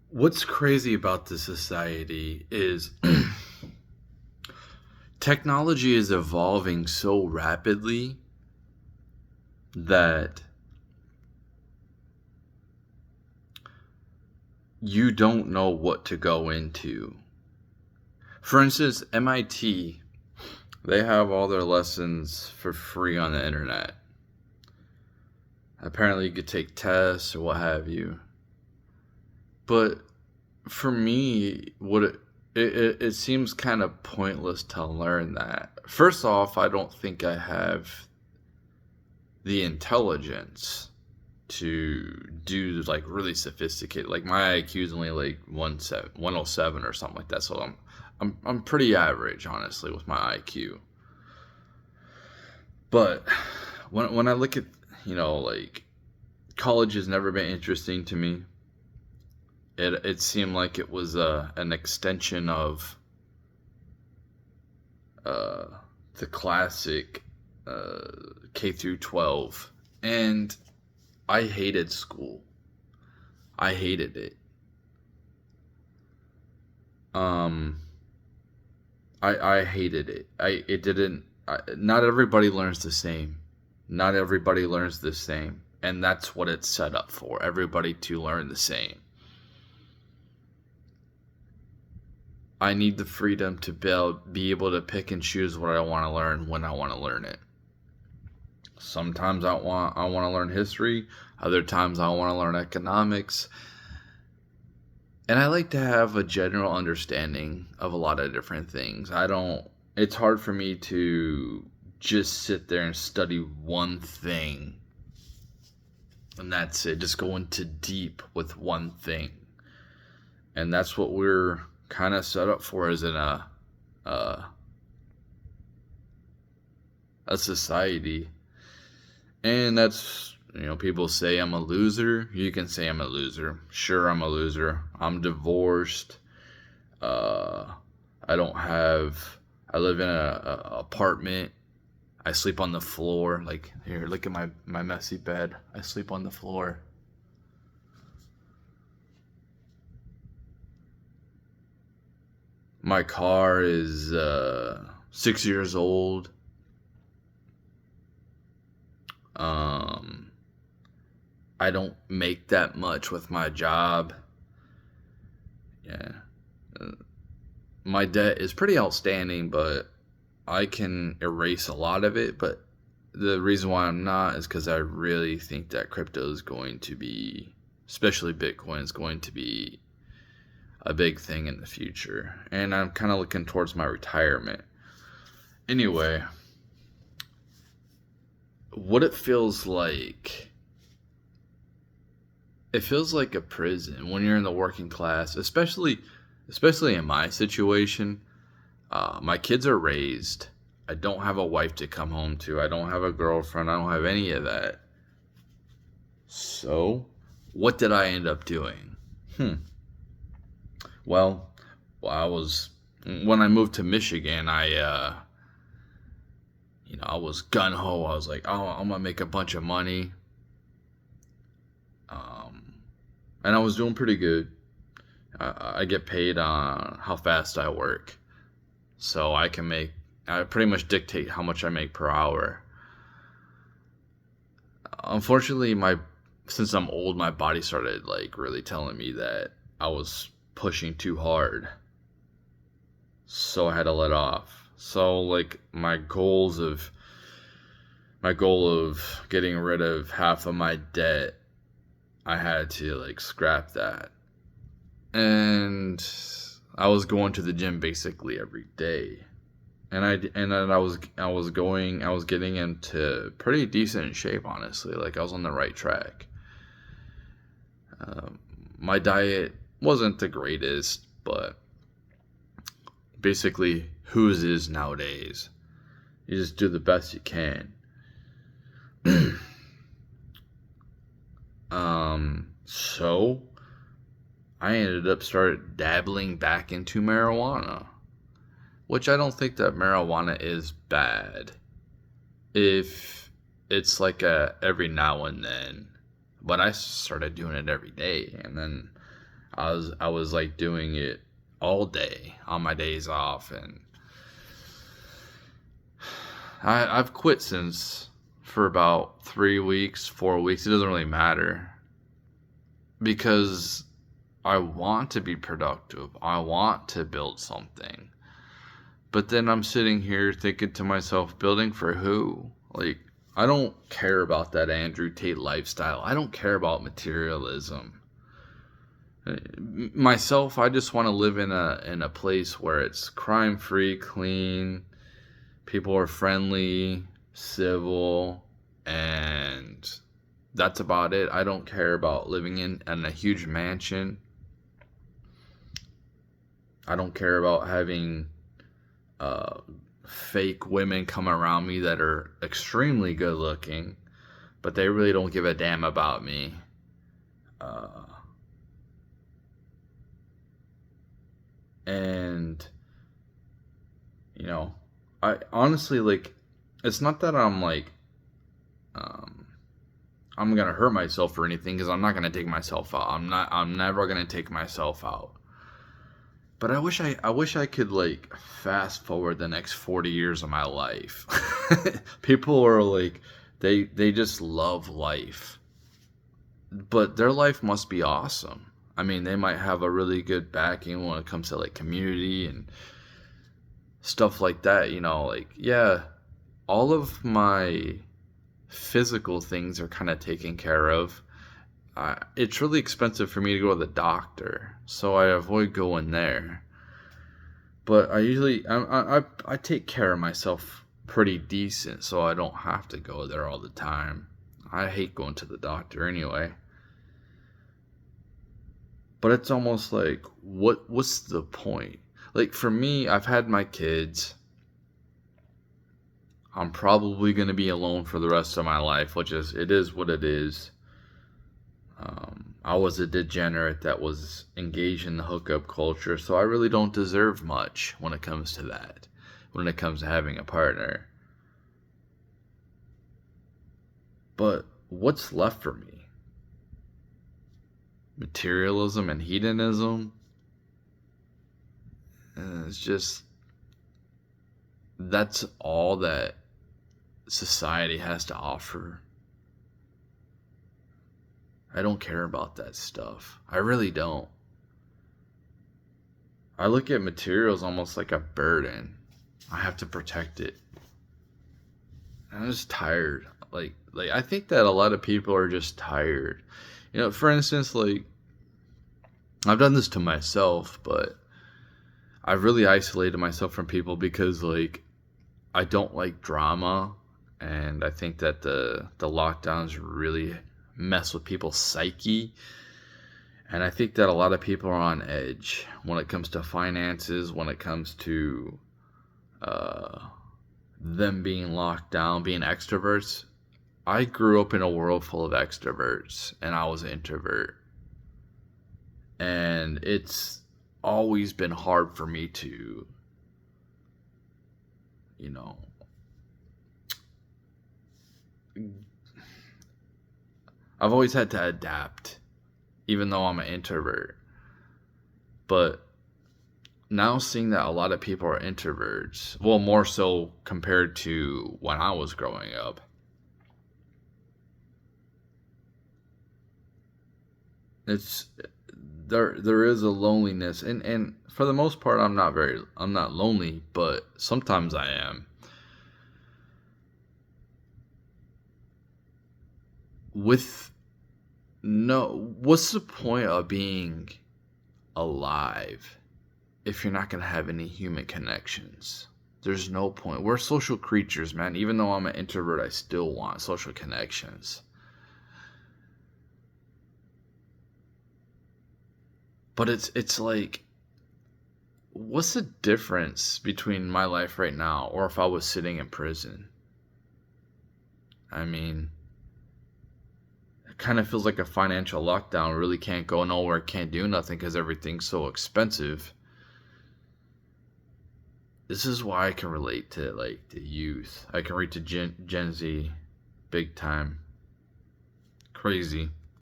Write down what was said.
What's crazy about this society is technology is evolving so rapidly that you don't know what to go into. For instance, MIT, they have all their lessons for free on the internet. Apparently, you could take tests or what have you. But for me, it seems kind of pointless to learn that. First off, I don't think I have the intelligence to do like really sophisticated. Like my IQ is only like 107 or something like that. So I'm pretty average, honestly, with my IQ. But when I look at, like, college has never been interesting to me. It seemed like it was an extension of uh, the classic uh, K through 12, and I hated school. I hated it. Um, I hated it. It didn't. Not everybody learns the same. Not everybody learns the same, and that's what it's set up for. Everybody to learn the same. I need the freedom to be able to pick and choose what I want to learn when I want to learn it. Sometimes I want to learn history. Other times I want to learn economics. And I like to have a general understanding of a lot of different things. I don't It's hard for me to just sit there and study one thing and that's it. Just go into deep with one thing. And that's what we're kind of set up for as in a a society. And that's, people say I'm a loser. You can say I'm a loser. Sure, I'm a loser. I'm divorced. Uh, I don't have. I live in a apartment. I sleep on the floor. Like, here, look at my messy bed. I sleep on the floor. My car is 6 years old. Um, I don't make that much with my job. Yeah. Uh, my debt is pretty outstanding, but I can erase a lot of it. But the reason why I'm not is because I really think that crypto is going to be, especially Bitcoin, is going to be a big thing in the future. And I'm kind of looking towards my retirement. Anyway, what it feels like a prison when you're in the working class, especially in my situation. My kids are raised. I don't have a wife to come home to. I don't have a girlfriend. I don't have any of that. So, what did I end up doing? Hmm. Well, I was when I moved to Michigan. I was gun ho. I was like, oh, I'm gonna make a bunch of money. Um, and I was doing pretty good. I get paid on how fast I work, so I pretty much dictate how much I make per hour. Unfortunately, my since I'm old, my body started like really telling me that I was pushing too hard, so I had to let off. So like my goal of getting rid of half of my debt, I had to like scrap that. And I was going to the gym basically every day. And then I was getting into pretty decent shape, honestly. Like I was on the right track. Um, my diet wasn't the greatest, but basically whose is nowadays. You just do the best you can. So I ended up started dabbling back into marijuana, which I don't think that marijuana is bad if it's like a every now and then. But I started doing it every day, and then I was like doing it all day on my days off, and I've quit since for about 3 weeks, 4 weeks. It doesn't really matter because I want to be productive. I want to build something. But then I'm sitting here thinking to myself, building for who? Like, I don't care about that Andrew Tate lifestyle. I don't care about materialism. Myself, I just want to live in a place where it's crime free, clean, people are friendly, civil, and that's about it. I don't care about living in a huge mansion. I don't care about having uh, fake women come around me that are extremely good looking, but they really don't give a damn about me. Uh, and, you know, I honestly, like, it's not that I'm like, um, I'm gonna hurt myself or anything, because I'm not gonna take myself out. I'm never gonna take myself out. But I wish I could like fast forward the next 40 years of my life. People are like they just love life. But their life must be awesome. I mean, they might have a really good backing when it comes to like community and stuff like that, like yeah, all of my physical things are kind of taken care of. It's really expensive for me to go to the doctor, so I avoid going there. But I usually I take care of myself pretty decent, so I don't have to go there all the time. I hate going to the doctor anyway. But it's almost like what's the point? Like for me, I've had my kids. I'm probably going to be alone for the rest of my life, which is it is what it is. I was a degenerate that was engaged in the hookup culture, so I really don't deserve much when it comes to that, when it comes to having a partner. But what's left for me? Materialism and hedonism? It's just, that's all that society has to offer. I don't care about that stuff. I really don't. I look at materials almost like a burden. I have to protect it. I'm just tired. Like I think that a lot of people are just tired. For instance, like I've done this to myself, but I've really isolated myself from people because like I don't like drama, and I think that the lockdowns really mess with people's psyche. And I think that a lot of people are on edge when it comes to finances, when it comes to uh, them being locked down, being extroverts. I grew up in a world full of extroverts, and I was an introvert. And it's always been hard for me to, you know, I've always had to adapt, even though I'm an introvert. But now seeing that a lot of people are introverts, well, more so compared to when I was growing up, it's there is a loneliness, and for the most part I'm not lonely, but sometimes I am. With no What's the point of being alive if you're not going to have any human connections? There's no point. We're social creatures, man. Even though I'm an introvert, I still want social connections. But it's like, what's the difference between my life right now or if I was sitting in prison? I mean, it kind of feels like a financial lockdown. Really can't go nowhere, can't do nothing because everything's so expensive. This is why I can relate to like the youth. I can relate to Gen Z big time. Crazy.